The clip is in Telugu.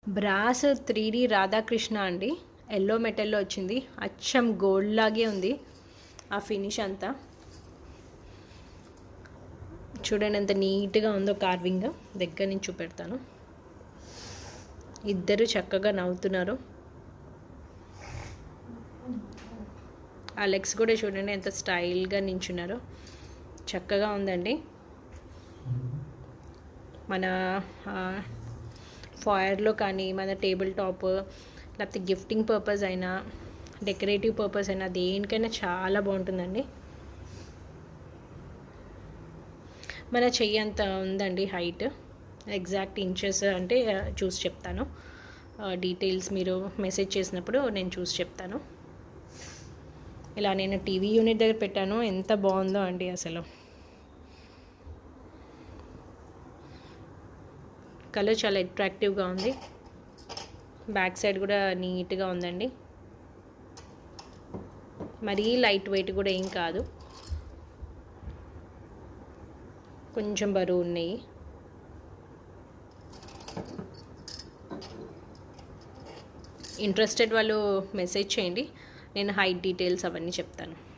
బ్రాస్ 3D రాధాకృష్ణ అండి. ఎల్లో మెటల్లో వచ్చింది. అచ్చం గోల్డ్ లాగే ఉంది ఆ ఫినిష్ అంతా. చూడండి ఎంత నీట్గా ఉందో కార్వింగ్. దగ్గర నుంచి చూపెడతాను. ఇద్దరు చక్కగా నవ్వుతున్నారు. ఆ లెగ్స్ కూడా చూడండి ఎంత స్టైల్గా నించున్నారో. చక్కగా ఉందండి. మన ఫాయర్లో కానీ, మన టేబుల్ టాప్, లేకపోతే గిఫ్టింగ్ పర్పస్ అయినా, డెకరేటివ్ పర్పస్ అయినా, దేనికైనా చాలా బాగుంటుందండి. మన చెయ్యి అంత ఉందండి హైట్. ఎగ్జాక్ట్ ఇంచెస్ అంటే చూసి చెప్తాను. డీటెయిల్స్ మీరు మెసేజ్ చేసినప్పుడు నేను చూసి చెప్తాను. ఇలా నేను టీవీ యూనిట్ దగ్గర పెట్టాను. ఎంత బాగుందో అండి అసలు. కలర్ చాలా అట్రాక్టివ్గా ఉంది. బ్యాక్ సైడ్ కూడా నీట్గా ఉందండి. మరీ లైట్ వెయిట్ కూడా ఏం కాదు. కొంచెం బరువు ఉన్నాయి. ఇంట్రెస్టెడ్ వాళ్ళు మెసేజ్ చేయండి. నేను హైట్ డీటెయిల్స్ అవన్నీ చెప్తాను.